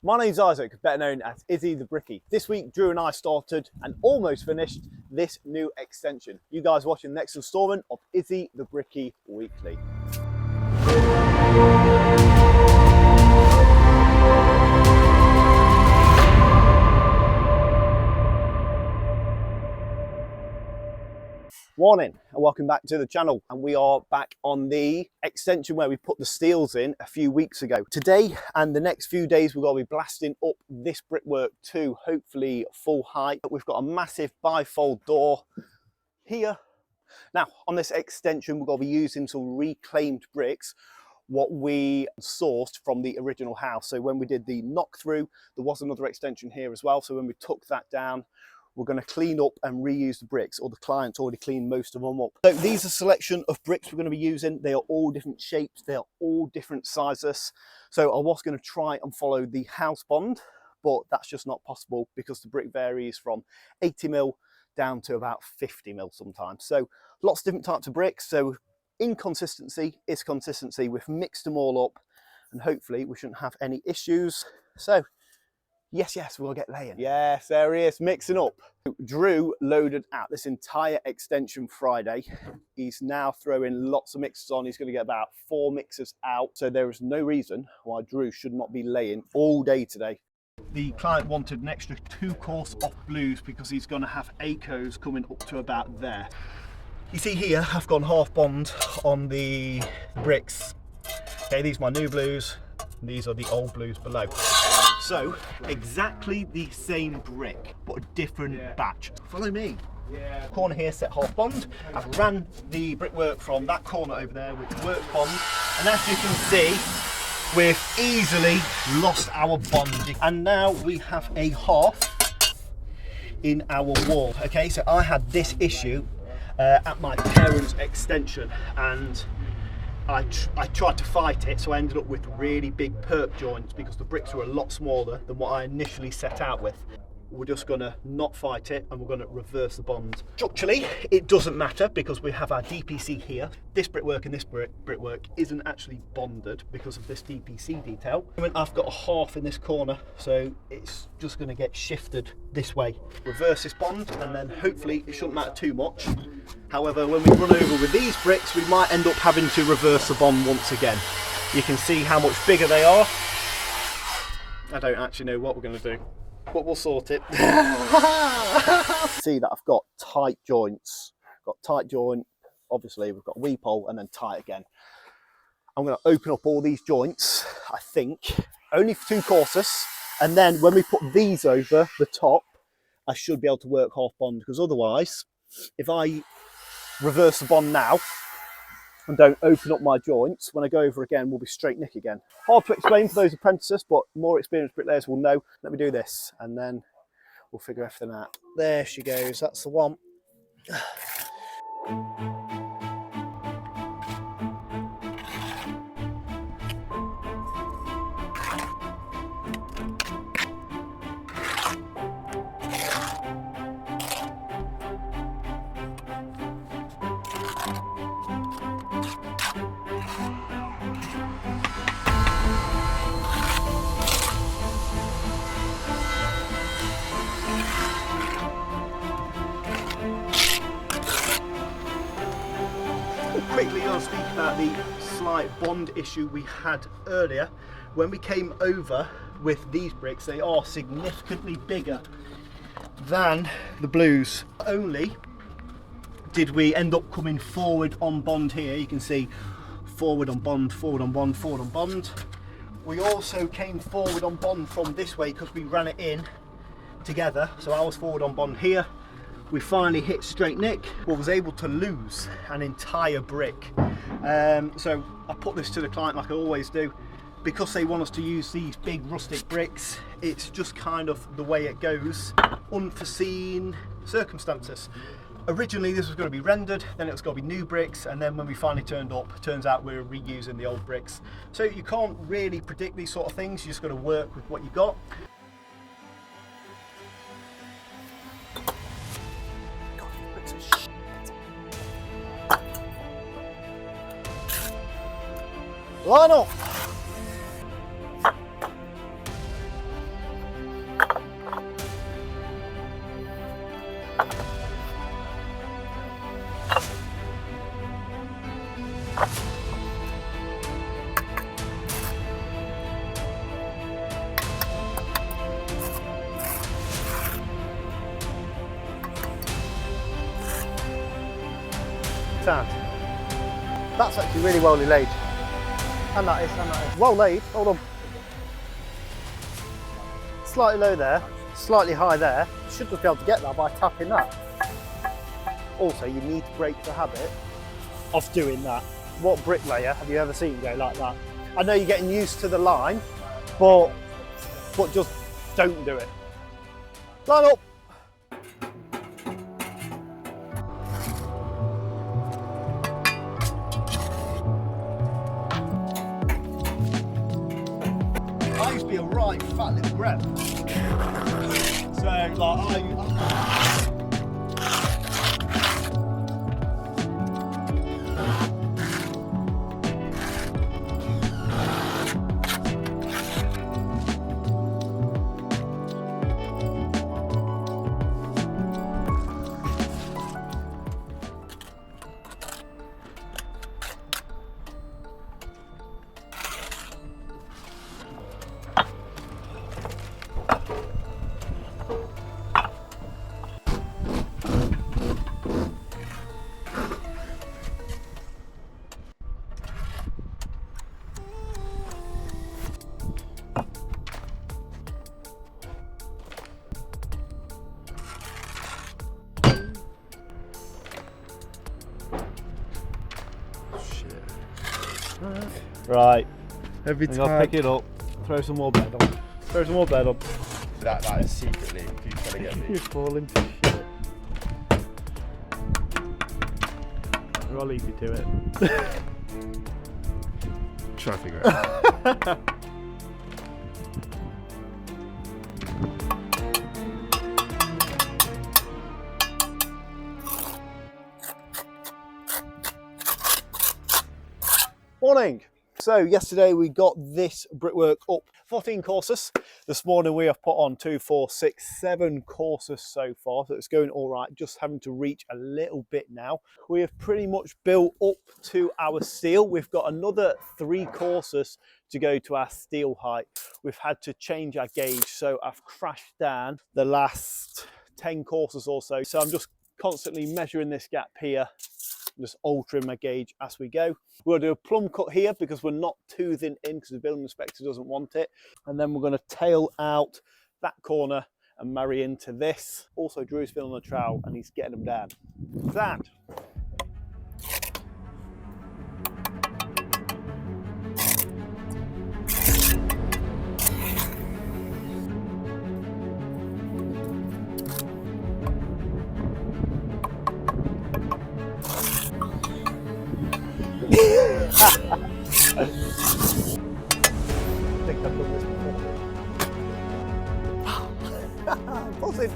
My name's Isaac, better known as Izzy the Bricky. This week, Drew and I started and almost finished this new extension. You guys watching the next instalment of Izzy the Bricky Weekly. Morning and welcome back to the channel, and we are back on the extension where we put the steels in a few weeks ago. Today and the next few days we're going to be blasting up this brickwork to hopefully full height. We've got a massive bifold door here. Now on this extension we're going to be using some reclaimed bricks, what we sourced from the original house. So when we did the knock through, there was another extension here as well, so when we took that down, we're going to clean up and reuse the bricks, or the client's already cleaned most of them up. So these are a selection of bricks we're going to be using. They are all different shapes, they are all different sizes. So I was going to try and follow the house bond, but that's just not possible because the brick varies from 80mm down to about 50mm sometimes. So lots of different types of bricks. So inconsistency is consistency. We've mixed them all up and hopefully we shouldn't have any issues. So yes, we'll get laying. Yes, there he is, mixing up. Drew loaded out this entire extension Friday. He's now throwing lots of mixers on. He's going to get about 4 mixers out. So there is no reason why Drew should not be laying all day today. The client wanted an extra 2 course off blues because he's going to have ACOs coming up to about there. You see here, I've gone half bond on the bricks. Okay, these are my new blues. These are the old blues below. So, exactly the same brick, but a different batch. Follow me. Corner here set half bond. I've ran the brickwork from that corner over there with work bond, and as you can see, we've easily lost our bond. And now we have a half in our wall. Okay, so I had this issue at my parents' extension, and I tried to fight it, so I ended up with really big perk joints because the bricks were a lot smaller than what I initially set out with. We're just going to not fight it and we're going to reverse the bond. Structurally, it doesn't matter because we have our DPC here. This brickwork and this brickwork isn't actually bonded because of this DPC detail. I've got a half in this corner, so it's just going to get shifted this way. Reverse this bond and then hopefully it shouldn't matter too much. However, when we run over with these bricks, we might end up having to reverse the bond once again. You can see how much bigger they are. I don't actually know what we're going to do, but we'll sort it. See that I've got tight joints. Got tight joint, obviously we've got weep hole and then tight again. I'm going to open up all these joints, I think, only for 2 courses, and then when we put these over the top, I should be able to work half bond, because otherwise, if I reverse the bond now and don't open up my joints, when I go over again, we'll be straight nick again. Hard to explain for those apprentices, but more experienced bricklayers will know. Let me do this and then we'll figure everything out. There she goes, that's the one. Quickly, I'll speak about the slight bond issue we had earlier. When we came over with these bricks, they are significantly bigger than the blues. Not only did we end up coming forward on bond here, you can see forward on bond, forward on bond, forward on bond. We also came forward on bond from this way because we ran it in together. So I was forward on bond here. We finally hit straight nick, but was able to lose an entire brick. So I put this to the client like I always do. Because they want us to use these big rustic bricks, it's just kind of the way it goes. Unforeseen circumstances. Originally this was going to be rendered, then it was going to be new bricks, and then when we finally turned up, turns out we were reusing the old bricks. So you can't really predict these sort of things, you just got to work with what you got. Line up. Sound. That's actually really well laid. And that is, well laid. Hold on. Slightly low there, slightly high there. You should just be able to get that by tapping that. Also, you need to break the habit of doing that. What bricklayer have you ever seen go like that? I know you're getting used to the line, but just don't do it. Line up. I used to be a right fat little grep. So like right. Every I'm time. gonna pick it up, throw some more bed on. Throw some more bed on. That is secretly you trying to get me. You're falling to shit. I'll leave you to it. Try to figure it out. Morning. So yesterday we got this brickwork up 14 courses. This morning we have put on 2, 4, 6, 7 courses so far. So it's going all right, just having to reach a little bit now. We have pretty much built up to our steel. We've got another 3 courses to go to our steel height. We've had to change our gauge. So I've crashed down the last 10 courses or so. So I'm just constantly measuring this gap here, just altering my gauge as we go. We're going to do a plumb cut here because we're not toothing in because the building inspector doesn't want it. And then we're going to tail out that corner and marry into this. Also, Drew's filling the trowel and he's getting them down. Sand. I think I've done this before. Buzzing.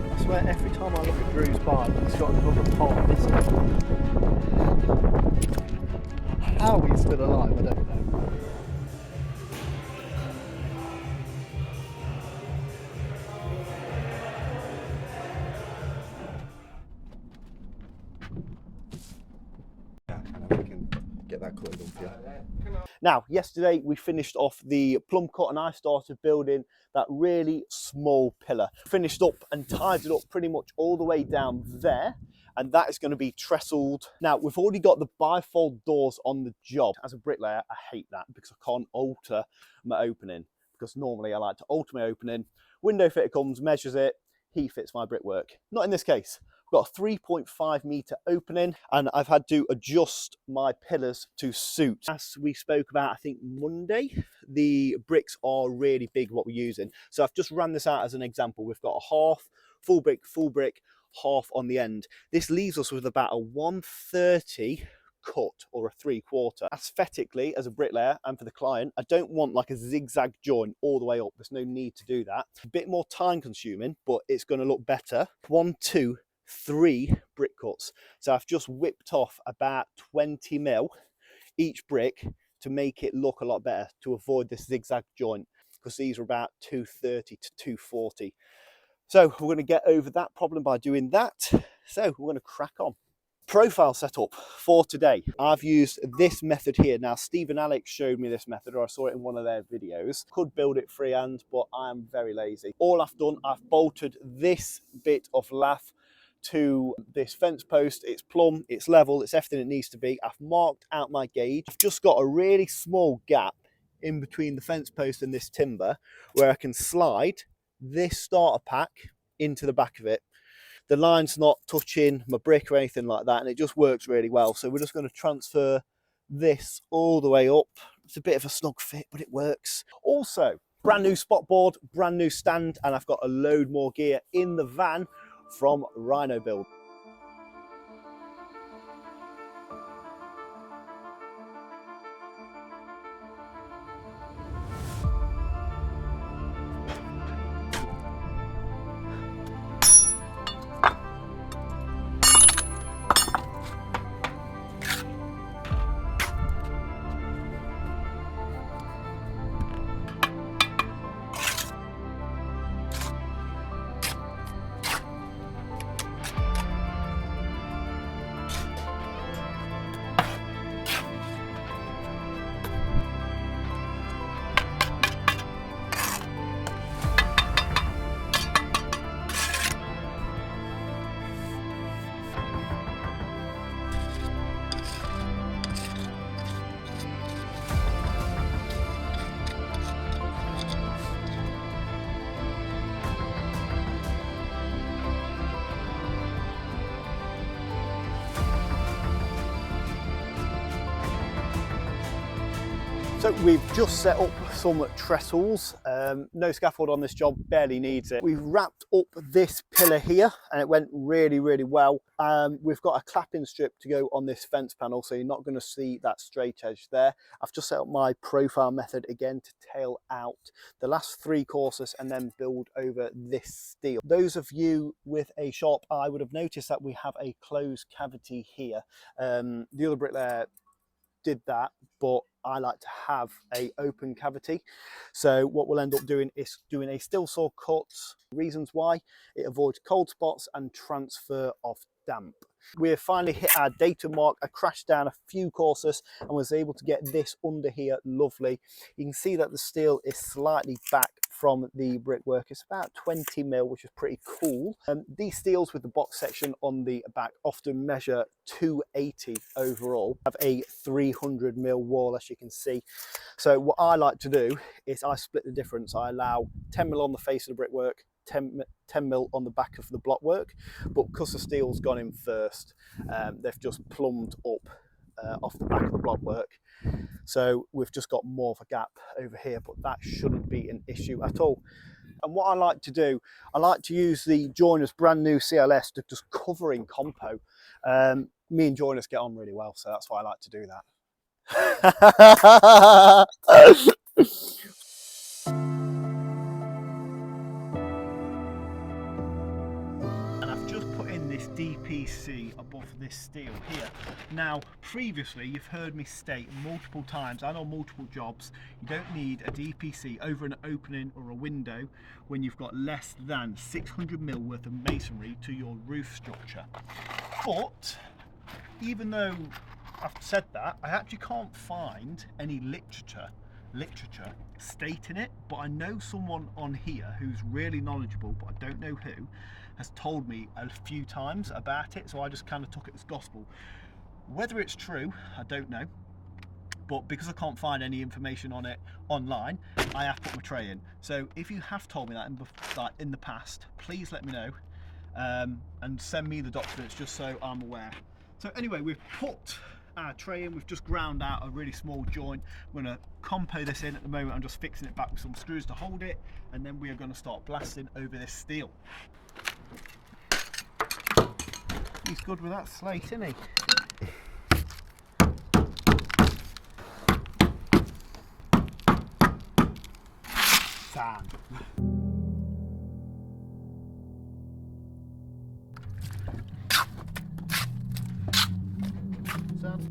I swear every time I look at Drew's bike, he's got another part missing. How he's still alive, I don't know. Get that cutted off, yeah. Now, yesterday we finished off the plumb cut and I started building that really small pillar. Finished up and tied it up pretty much all the way down there. And that is going to be trestled. Now, we've already got the bifold doors on the job. As a bricklayer, I hate that because I can't alter my opening. Because normally I like to alter my opening. Window fitter comes, measures it, he fits my brickwork. Not in this case. We've got a 3.5 meter opening, and I've had to adjust my pillars to suit. As we spoke about, I think Monday, the bricks are really big what we're using. So I've just ran this out as an example. We've got a half, full brick, half on the end. This leaves us with about a 130 cut or a 3/4. Aesthetically, as a bricklayer and for the client, I don't want like a zigzag joint all the way up. There's no need to do that. A bit more time consuming, but it's going to look better. 1, 2, 3 brick cuts. So I've just whipped off about 20 mil each brick to make it look a lot better, to avoid this zigzag joint, because these are about 230 to 240. So we're going to get over that problem by doing that. So we're going to crack on. Profile setup for today. I've used this method here. Now, Steve and Alex showed me this method, or I saw it in one of their videos. Could build it freehand, but I'm very lazy. All I've done, I've bolted this bit of lath to this fence post. It's plumb, it's level, it's everything it needs to be. I've marked out my gauge. I've just got a really small gap in between the fence post and this timber where I can slide this starter pack into the back of it. The line's not touching my brick or anything like that, and it just works really well. So we're just going to transfer this all the way up. It's a bit of a snug fit, but it works. Also, brand new spot board, brand new stand, and I've got a load more gear in the van from Rhino Build. So we've just set up some trestles, no scaffold on this job, barely needs it. We've wrapped up this pillar here and it went really, really well. We've got a clapping strip to go on this fence panel, so you're not going to see that straight edge there. I've just set up my profile method again to tail out the last 3 courses and then build over this steel. Those of you with a sharp eye would have noticed that we have a closed cavity here. The other bricklayer did that, but I like to have a open cavity. So what we'll end up doing is doing a steel saw cut. Reasons why: it avoids cold spots and transfer of damp. We have finally hit our data mark. I crashed down a few courses and was able to get this under here lovely. You can see that the steel is slightly back from the brickwork. It's about 20 mil, which is pretty cool. These steels with the box section on the back often measure 280 overall. I have a 300 mil wall, as you can see. So what I like to do is I split the difference. I allow 10 mil on the face of the brickwork, 10 mil on the back of the blockwork, but because the steel's gone in first, they've just plumbed up off the back of the blockwork. So we've just got more of a gap over here, but that shouldn't be an issue at all. And what I like to do, I like to use the Joiners brand new CLS to just cover in compo. Me and Joiners get on really well, so that's why I like to do that. And I've just put in this DPC above this steel here. Now, previously you've heard me state multiple times and on multiple jobs, you don't need a DPC over an opening or a window when you've got less than 600 mil worth of masonry to your roof structure. But even though I've said that, I actually can't find any literature stating it, but I know someone on here who's really knowledgeable, but I don't know who, has told me a few times about it, so I just kind of took it as gospel. Whether it's true, I don't know, but because I can't find any information on it online, I have put my tray in. So if you have told me that in the past, please let me know, and send me the documents just so I'm aware. So anyway, we've put our tray in, we've just ground out a really small joint. I'm going to compo this in at the moment. I'm just fixing it back with some screws to hold it, and then we are going to start blasting over this steel. He's good with that slate, isn't he? Sand. Down.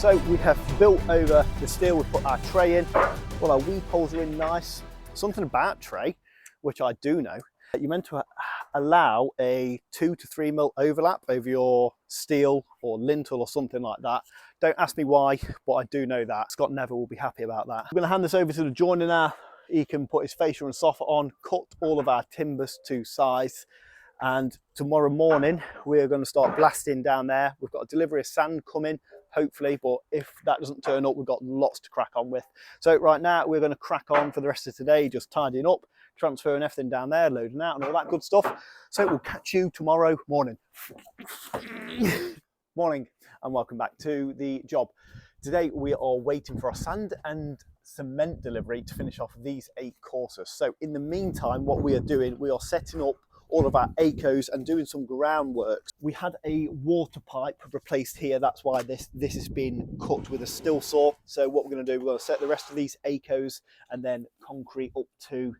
So we have built over the steel, we put our tray in. Well, our weep holes are in nice. Something about tray, which I do know, you're meant to allow a 2 to 3 mil overlap over your steel or lintel or something like that. Don't ask me why, but I do know that. Scott Neville will be happy about that. I'm going to hand this over to the joiner now. He can put his fascia and soffit on, cut all of our timbers to size. And tomorrow morning, we're going to start blasting down there. We've got a delivery of sand coming, hopefully, but if that doesn't turn up, we've got lots to crack on with. So right now, we're going to crack on for the rest of today, just tidying up, transferring everything down there, loading out and all that good stuff. So we'll catch you tomorrow morning. Morning, and welcome back to the job. Today, we are waiting for our sand and cement delivery to finish off these 8 courses. So in the meantime, what we are doing, we are setting up all of our ACOs and doing some groundwork. We had a water pipe replaced here. That's why this has been cut with a still saw. So what we're going to do, we're going to set the rest of these ACOs and then concrete up to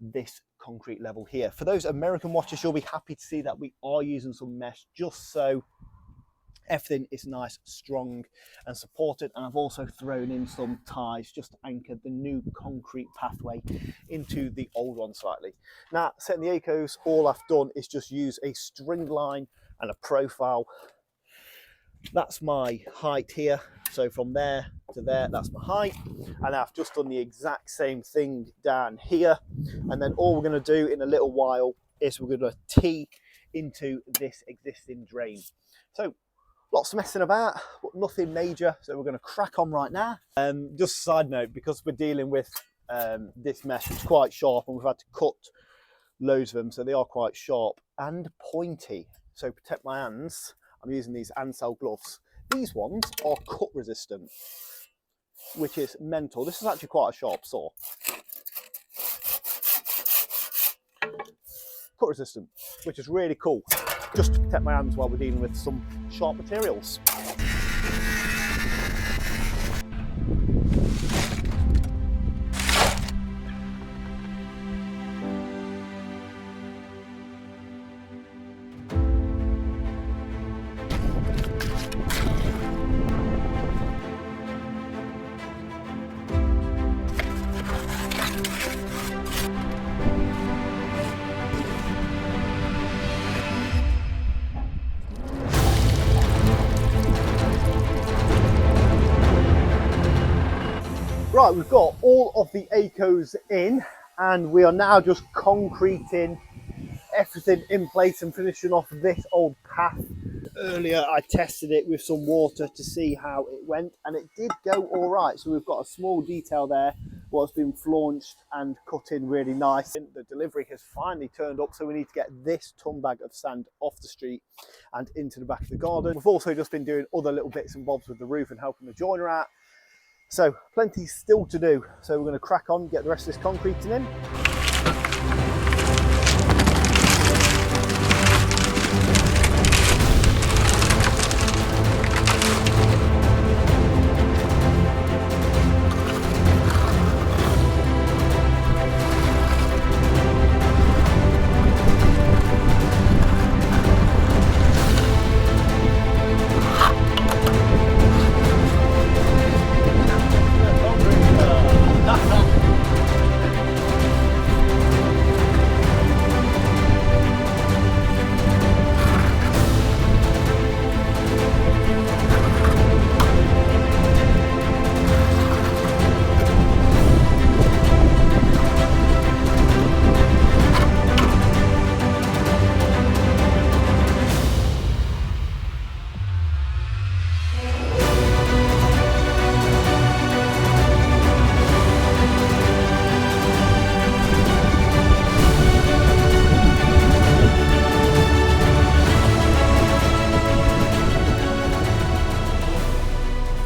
this concrete level here. For those American watchers, you'll be happy to see that we are using some mesh just so everything is nice, strong and supported. And I've also thrown in some ties just to anchor the new concrete pathway into the old one slightly. Now, setting the ACOs, all I've done is just use a string line and a profile. That's my height here. So from there to there, that's my height. And I've just done the exact same thing down here. And then all we're going to do in a little while is we're going to tee into this existing drain. So lots of messing about, but nothing major. So we're going to crack on right now. Just a side note, because we're dealing with this mesh, it's quite sharp and we've had to cut loads of them. So they are quite sharp and pointy. So to protect my hands, I'm using these Ansel gloves. These ones are cut resistant, which is mental. This is actually quite a sharp saw. Cut resistant, which is really cool. Just to protect my hands while we're dealing with some sharp materials. Right, we've got all of the ACOs in and we are now just concreting everything in place and finishing off this old path. Earlier I tested it with some water to see how it went and it did go all right. So we've got a small detail there what's been flaunched and cut in really nice. The delivery has finally turned up, so we need to get this ton bag of sand off the street and into the back of the garden. We've also just been doing other little bits and bobs with the roof and helping the joiner out. So plenty still to do. So we're going to crack on, get the rest of this concreting in.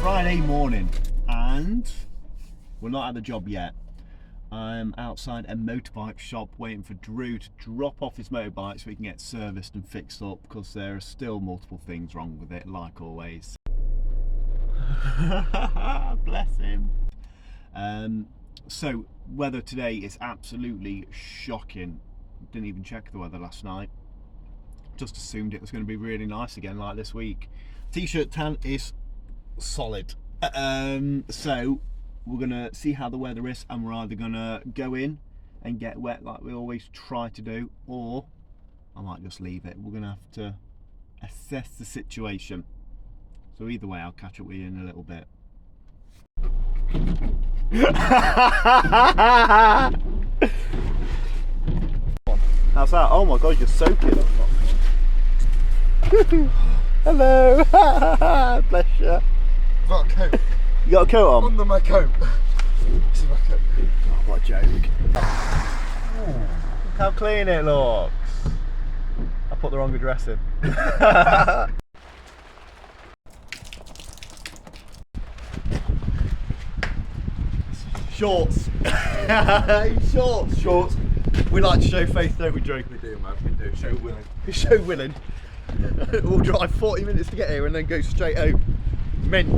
Friday morning and we're not at the job yet. I'm outside a motorbike shop waiting for Drew to drop off his motorbike so we can get serviced and fixed up because there are still multiple things wrong with it, like always. Bless him. So weather today is absolutely shocking. Didn't even check the weather last night. Just assumed it was going to be really nice again like this week. T-shirt tan is solid. So we're gonna see how the weather is and we're either gonna go in and get wet like we always try to do, or I might just leave it. We're gonna have to assess the situation. So either way, I'll catch up with you in a little bit. How's that? Oh my god, you're soaking. Hello. Bless you. I've got a coat. You got a coat on? Under my coat. This is my coat. Oh, what a joke. Look how clean it looks. I put the wrong address in. Shorts. Shorts. Shorts. We like to show face, don't we, Drew? We do, man. We do. Show willing. So willing. We'll drive 40 minutes to get here and then go straight home. Mint.